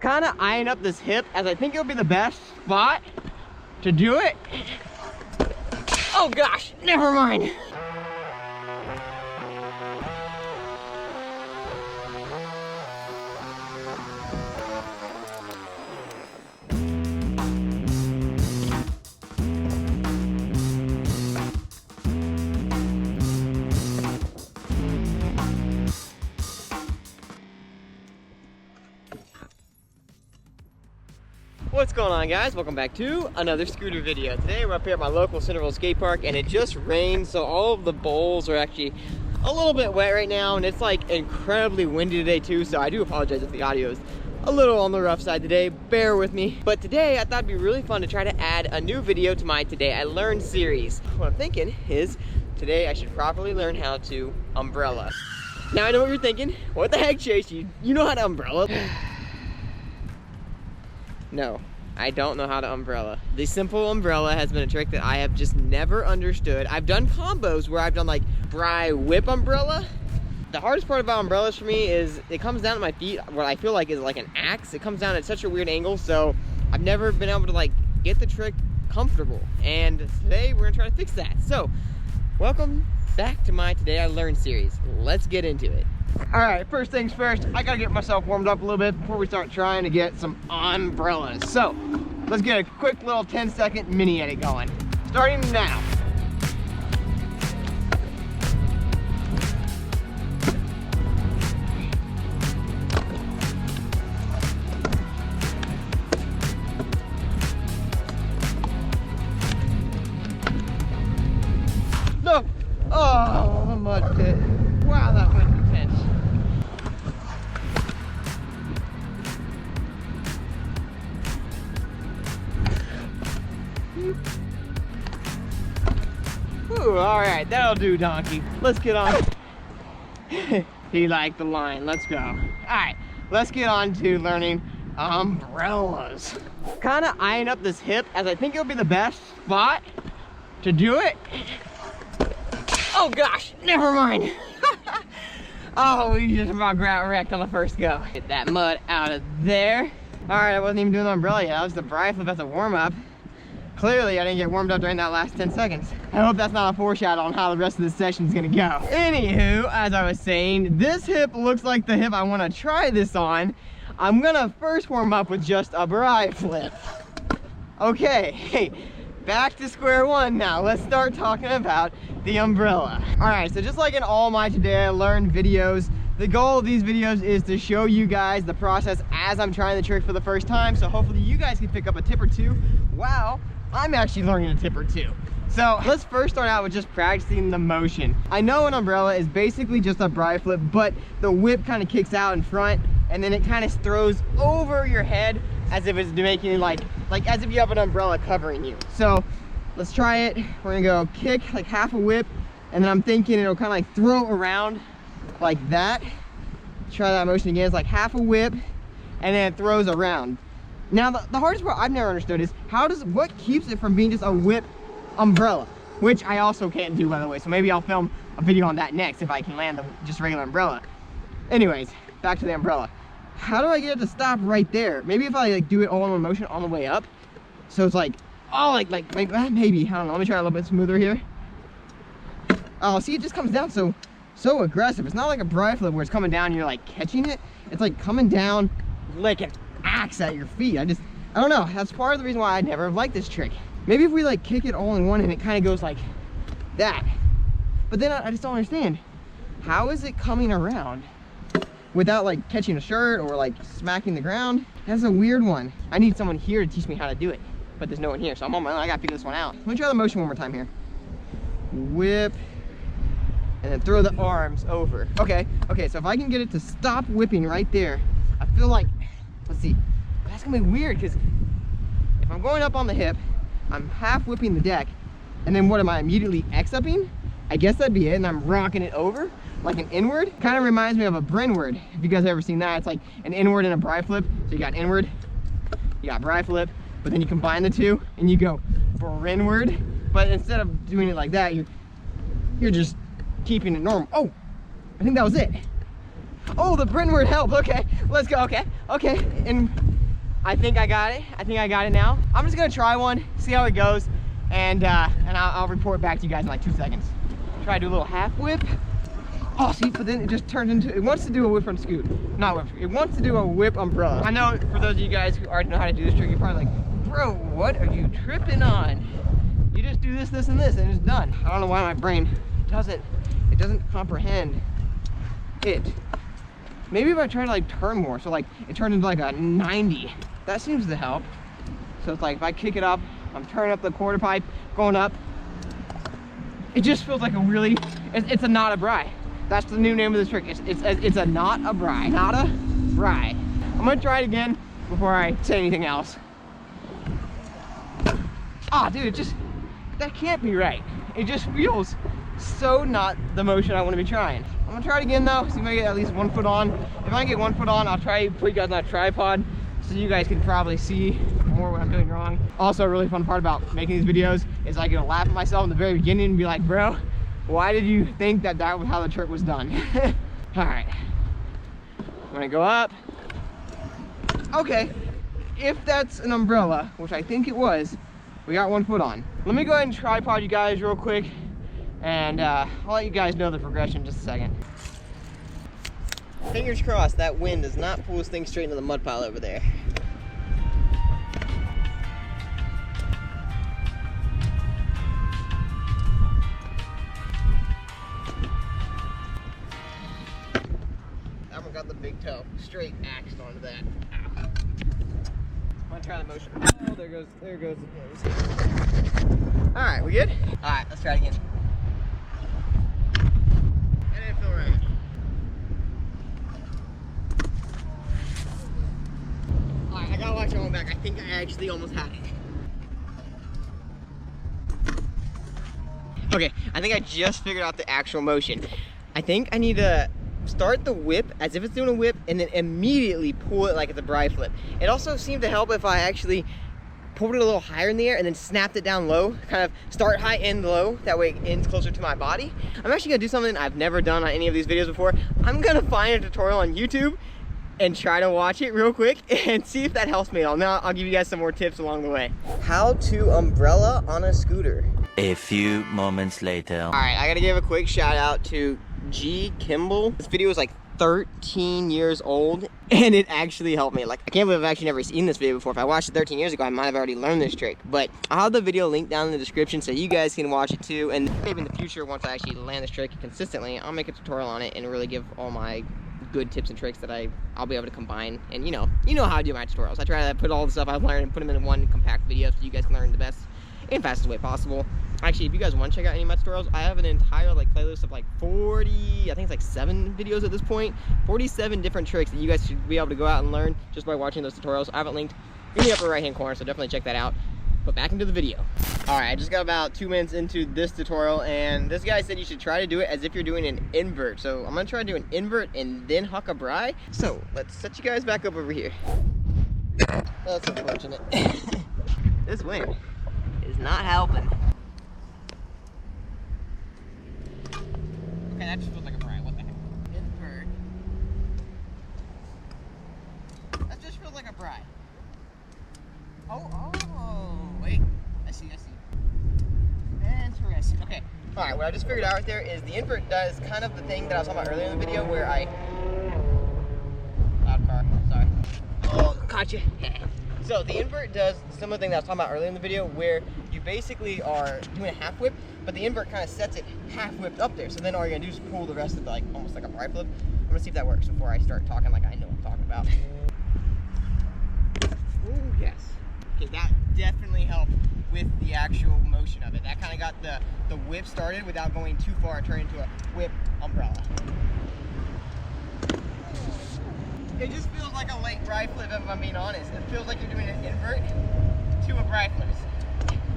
Kind of eyeing up this hip as I think it'll be the best spot to do it. Oh gosh, never mind. What's going on, guys? Welcome back to another scooter video. Today we're up here at my local Centerville skate park and it just rained, so all of the bowls are actually a little bit wet right now, and it's like incredibly windy today too, so I do apologize if the audio is a little on the rough side today. Bear with me. But today I thought it'd be really fun to try to add a new video to my Today I Learned series. What I'm thinking is today I should properly learn how to umbrella. Now I know what you're thinking. What the heck, Chase? You know how to umbrella? No, I don't know how to umbrella. The simple umbrella has been a trick that I have just never understood. I've done combos where I've done like whip umbrella. The hardest part about umbrellas for me is it comes down at my feet, what I feel like is like an axe. It comes down at such a weird angle, so I've never been able to like get the trick comfortable. And today we're gonna try to fix that. So, welcome back to my Today I Learned series. Let's get into it. All right, first things first, I gotta get myself warmed up a little bit before we start trying to get some umbrellas. So, let's get a quick little 10-second mini edit going. Starting now. No! Oh, the mud pit. Wow, that went intense. Ooh, all right, that'll do, donkey. Let's get on. He liked the line. Let's go. All right, let's get on to learning umbrellas. Kind of eyeing up this hip as I think it'll be the best spot to do it. Oh gosh, never mind. Oh, we just about got wrecked on the first go. Get that mud out of there. All right, I wasn't even doing the umbrella yet. That was the briflip as a warm up. Clearly, I didn't get warmed up during that last 10 seconds. I hope that's not a foreshadow on how the rest of this session is gonna go. Anywho, as I was saying, this hip looks like the hip I wanna try this on. I'm gonna first warm up with just a briflip. Okay, hey, back to square one now. Let's start talking about the umbrella. All right, so just like in all my Today I Learned videos, the goal of these videos is to show you guys the process as I'm trying the trick for the first time, so hopefully you guys can pick up a tip or two. Wow, I'm actually learning a tip or two. So let's first start out with just practicing the motion. I know an umbrella is basically just a briflip, but the whip kind of kicks out in front and then it kind of throws over your head as if it's making like as if you have an umbrella covering you. So let's try it. We're gonna go kick like half a whip, and then I'm thinking it'll kind of like throw around like that. Try that motion again. It's like half a whip, and then it throws around. Now the hardest part I've never understood is what keeps it from being just a whip umbrella, which I also can't do, by the way. So maybe I'll film a video on that next if I can land the just regular umbrella. Anyways, back to the umbrella. How do I get it to stop right there? Maybe if I like do it all in one motion on the way up, so it's like, oh, like maybe, I don't know. Let me try a little bit smoother here. Oh, see, it just comes down so aggressive. It's not like a briflip where it's coming down and you're like catching it. It's like coming down like an axe at your feet. I don't know. That's part of the reason why I never have liked this trick. Maybe if we like kick it all in one and it kind of goes like that. But then I just don't understand. How is it coming around without like catching a shirt or like smacking the ground? That's a weird one. I need someone here to teach me how to do it, but there's no one here, so I'm on my own. I gotta figure this one out. Let me try the motion one more time here. Whip, and then throw the arms over. Okay, so if I can get it to stop whipping right there, I feel like, let's see, that's gonna be weird, because if I'm going up on the hip, I'm half whipping the deck, and then what am I immediately X-upping? I guess that'd be it, and I'm rocking it over like an inward. Kind of reminds me of a Brinward. If you guys have ever seen that, it's like an inward and a briflip. So you got inward, you got briflip, but then you combine the two and you go Brinward. But instead of doing it like that, you're just keeping it normal. Oh, I think that was it. Oh, the Brinward helped. Okay, let's go. Okay, and I think I got it. I think I got it now. I'm just gonna try one, see how it goes, and I'll report back to you guys in like 2 seconds. Try to do a little half whip. Oh, see, but then it just turns into, it wants to do a whip front scoot. Not whip, it wants to do a whip umbrella. I know for those of you guys who already know how to do this trick, you're probably like, bro, what are you tripping on? You just do this, this, and this, and it's done. I don't know why my brain doesn't comprehend it. Maybe if I try to like turn more, so like it turns into like a 90. That seems to help. So it's like if I kick it up, I'm turning up the quarter pipe, going up. It just feels like a really, it's a not a bri. That's the new name of this trick. It's a not a bri. Not a bri. I'm gonna try it again before I say anything else. Ah, dude, that can't be right. It just feels so not the motion I want to be trying. I'm gonna try it again though, see if I get at least 1 foot on. If I get 1 foot on, I'll try to put you guys on a tripod so you guys can probably see more what I'm doing wrong. Also, a really fun part about making these videos is I can laugh at myself in the very beginning and be like, bro, why did you think that was how the trick was done? All right, I'm gonna go up. Okay, if that's an umbrella, which I think it was, we got 1 foot on. Let me go ahead and tripod you guys real quick, and I'll let you guys know the progression in just a second. Fingers crossed that wind does not pull this thing straight into the mud pile over there. That one got the big toe straight axed onto that. Ow. I'm gonna try the motion. Oh, there goes the nose. All right, we good? All right, let's try it again. That didn't feel right. All right, I gotta watch it on back. I think I actually almost had it. Okay, I think I just figured out the actual motion. I think I need to start the whip as if it's doing a whip and then immediately pull it like it's a briflip. It also seemed to help if I actually pulled it a little higher in the air and then snapped it down low, kind of start high, end low, that way it ends closer to my body. I'm actually gonna do something I've never done on any of these videos before. I'm gonna find a tutorial on YouTube and try to watch it real quick and see if that helps me at all. Now I'll give you guys some more tips along the way. How to umbrella on a scooter. A few moments later. All right, I gotta give a quick shout out to G. Kimball. This video was like 13 years old and it actually helped me. Like, I can't believe I've actually never seen this video before. If I watched it 13 years ago, I might have already learned this trick. But I'll have the video linked down in the description so you guys can watch it too. And maybe in the future, once I actually land this trick consistently, I'll make a tutorial on it and really give all my good tips and tricks that I'll be able to combine. And you know how I do my tutorials. I try to put all the stuff I've learned and put them in one compact video so you guys can learn the best and fastest way possible. Actually, if you guys want to check out any of my tutorials, I have an entire like playlist of like 40, I think it's like 7 videos at this point, 47 different tricks that you guys should be able to go out and learn just by watching those tutorials. I have it linked in the upper right hand corner, so definitely check that out. But back into the video. All right, I just got about 2 minutes into this tutorial, and this guy said you should try to do it as if you're doing an invert. So I'm gonna try to do an invert and then huck a bri. So let's set you guys back up over here. That's unfortunate. This wind is not helping. Okay, that just feels like a bri. What the heck? Invert. That just feels like a bri. Oh, wait. I see. Interesting. Okay. All right, what I just figured out right there is the invert does kind of the thing that I was talking about earlier in the video where loud car, sorry. Oh, caught you. So the invert does a similar thing that I was talking about earlier in the video where you basically are doing a half whip, but the invert kind of sets it half whipped up there. So then all you're gonna do is pull the rest of the, like almost like a briflip. I'm gonna see if that works before I start talking like I know what I'm talking about. Ooh, yes. Okay, that definitely helped with the actual motion of it. That kind of got the whip started without going too far and turning into a whip umbrella. It just feels like a late briflip if I'm being honest. It feels like you're doing an invert to a briflip.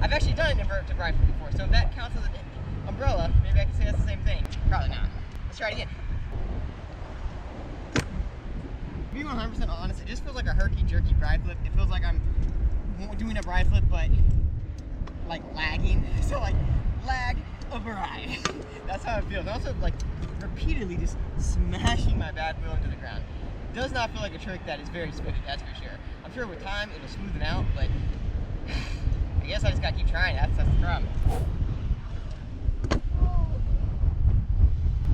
I've actually done an invert to briflip before, so if that counts as an umbrella, maybe I can say that's the same thing. Probably not. Let's try it again. To be 100% honest, it just feels like a herky-jerky briflip. It feels like I'm doing a briflip, but like lagging. So like, lag a bri. That's how it feels. Also like repeatedly just smashing my bad wheel into the ground. Does not feel like a trick that is very smooth, that's for sure. I'm sure with time it'll smoothen out, but I guess I just gotta keep trying. That's the problem.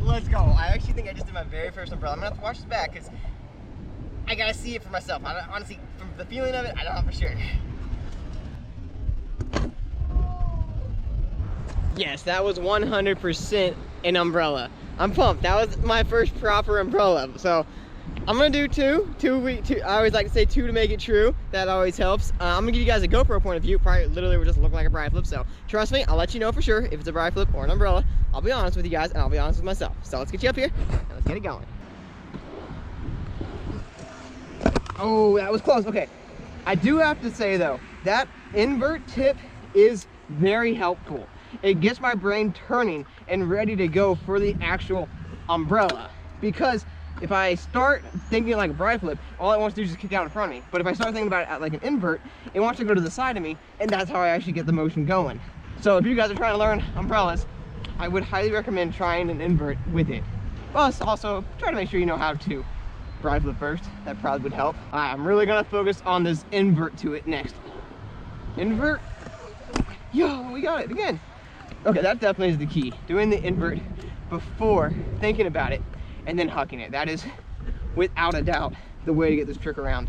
Let's go. I actually think I just did my very first umbrella. I'm gonna have to watch this back because I gotta see it for myself. Honestly, from the feeling of it, I don't know for sure. Yes, that was 100% an umbrella. I'm pumped. That was my first proper umbrella. So I'm gonna do two. I always like to say two to make it true. That always helps. I'm gonna give you guys a GoPro point of view. Probably literally will just look like a briflip. So trust me, I'll let you know for sure if it's a briflip or an umbrella. I'll be honest with you guys, and I'll be honest with myself. So let's get you up here and let's get it going. Oh, that was close. Okay, I do have to say though, that invert tip is very helpful. It gets my brain turning and ready to go for the actual umbrella. Because if I start thinking like a briflip, all it wants to do is just kick out in front of me. But if I start thinking about it like an invert, it wants to go to the side of me, and that's how I actually get the motion going. So if you guys are trying to learn umbrellas, I would highly recommend trying an invert with it. Plus, also, try to make sure you know how to briflip first. That probably would help. I'm really gonna focus on this invert to it next. Invert. Yo, we got it again. Okay, that definitely is the key. Doing the invert before thinking about it and then hucking it. That is, without a doubt, the way to get this trick around.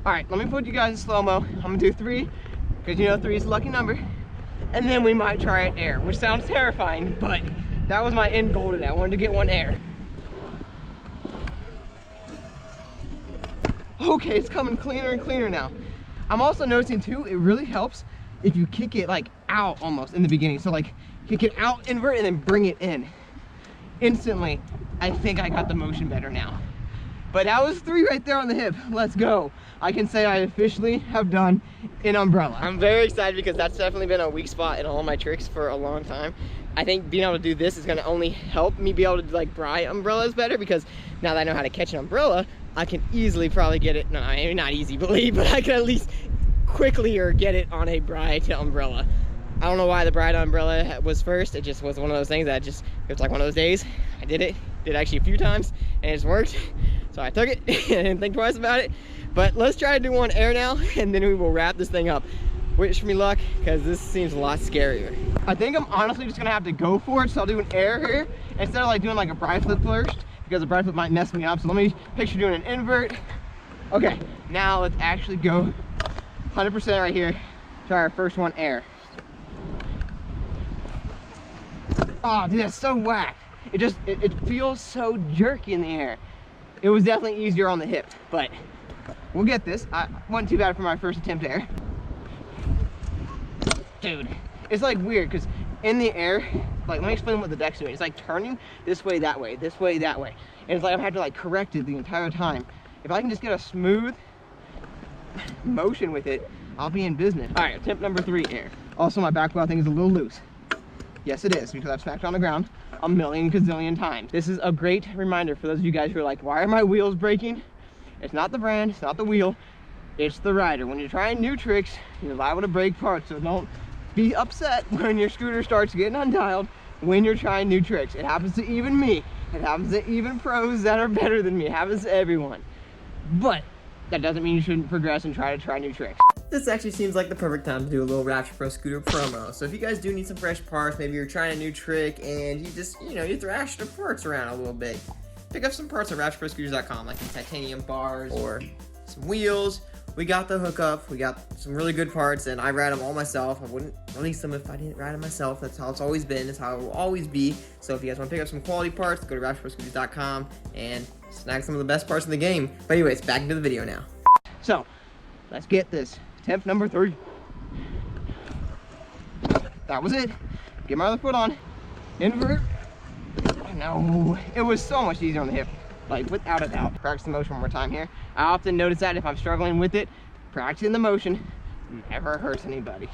All right, let me put you guys in slow-mo. I'm gonna do 3, because you know 3 is a lucky number. And then we might try it air, which sounds terrifying, but that was my end goal today. I wanted to get one air. Okay, it's coming cleaner and cleaner now. I'm also noticing too, it really helps if you kick it like out almost in the beginning. So like kick it out, invert, and then bring it in. Instantly, I think I got the motion better now. But that was 3 right there on the hip. Let's go. I can say I officially have done an umbrella. I'm very excited because that's definitely been a weak spot in all my tricks for a long time. I think being able to do this is gonna only help me be able to like bri umbrellas better, because now that I know how to catch an umbrella, I can easily probably get it, no, I mean, not easy, believe, but I can at least quickly or get it on a bri to umbrella. I don't know why the bri to umbrella was first. It just was one of those things that just, it was like one of those days. I did it actually a few times, and it just worked. So I took it and didn't think twice about it. But let's try to do one air now, and then we will wrap this thing up. Wish me luck, because this seems a lot scarier. I think I'm honestly just gonna have to go for it, so I'll do an air here instead of like doing like a briflip first, because a briflip might mess me up. So let me picture doing an invert. Okay, now let's actually go 100% right here. Try our first one air. Oh, dude, that's so whack. It feels so jerky in the air. It was definitely easier on the hip, but we'll get this. Wasn't too bad for my first attempt air. Dude, it's like weird, because in the air, like, let me explain what the deck's doing. It's like turning this way, that way, this way, that way. And it's like I have to like correct it the entire time. If I can just get a smooth motion with it, I'll be in business. All right, attempt number 3, air. Also, my back wheel thing is a little loose. Yes, it is, because I've smacked it on the ground a million gazillion times. This is a great reminder for those of you guys who are like, why are my wheels breaking? It's not the brand, it's not the wheel, it's the rider. When you're trying new tricks, you're liable to break parts, so don't be upset when your scooter starts getting undialed when you're trying new tricks. It happens to even me. It happens to even pros that are better than me. It happens to everyone. But that doesn't mean you shouldn't progress and try new tricks. This actually seems like the perfect time to do a little Rapture Pro scooter promo. So if you guys do need some fresh parts, maybe you're trying a new trick and you just, you know, you thrash the parts around a little bit, pick up some parts at RaptureProScooters.com, like some titanium bars or some wheels. We got the hookup, we got some really good parts, and I ride them all myself. I wouldn't release them if I didn't ride them myself. That's how it's always been, that's how it will always be. So if you guys want to pick up some quality parts, go to RaptureProScooters.com and snag some of the best parts in the game. But anyways, back into the video now. So, let's get this. Attempt number 3. That was it. Get my other foot on. Invert. No, it was so much easier on the hip. Like, without a doubt. Practice the motion one more time here. I often notice that if I'm struggling with it, practicing the motion never hurts anybody.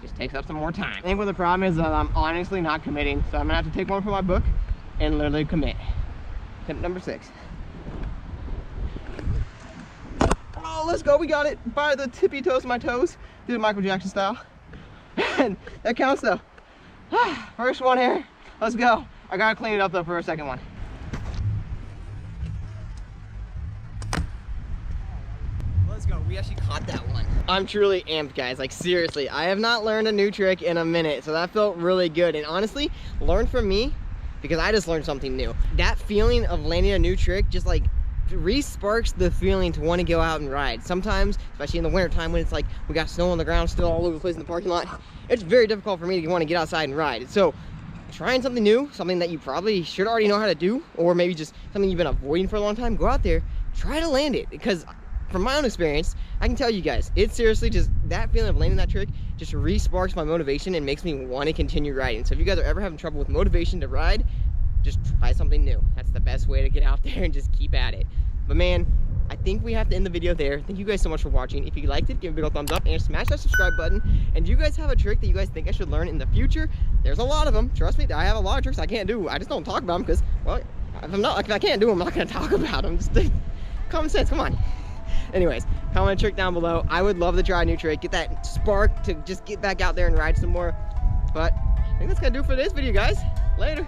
Just takes up some more time. I think what the problem is that I'm honestly not committing, so I'm gonna have to take one from my book and literally commit. Attempt number 6. Oh, let's go, we got it by the tippy toes of my toes. Do it Michael Jackson style. And that counts though. First one here, let's go. I gotta clean it up though for a second one. Let's let's go. We actually caught that one. I'm truly amped, guys. Like, seriously, I have not learned a new trick in a minute, so that felt really good. And honestly, learn from me, because I just learned something new. That feeling of landing a new trick just like re-sparks the feeling to want to go out and ride. Sometimes, especially in the winter time when it's like we got snow on the ground still all over the place in the parking lot, it's very difficult for me to want to get outside and ride. So trying something new, something that you probably should already know how to do, or maybe just something you've been avoiding for a long time, go out there, try to land it. Because from my own experience, I can tell you guys, it's seriously just that feeling of landing that trick just re-sparks my motivation and makes me want to continue riding. So if you guys are ever having trouble with motivation to ride, just try something new. That's the best way to get out there and just keep at it. But man, I think we have to end the video there. Thank you guys so much for watching. If you liked it, give it a big old thumbs up and smash that subscribe button. And do you guys have a trick that you guys think I should learn in the future? There's a lot of them. Trust me, I have a lot of tricks I can't do. I just don't talk about them because, well, if I can't do them, I'm not gonna talk about them. Just common sense, come on. Anyways, comment a trick down below. I would love to try a new trick, get that spark to just get back out there and ride some more. But I think that's gonna do it for this video, guys. Later.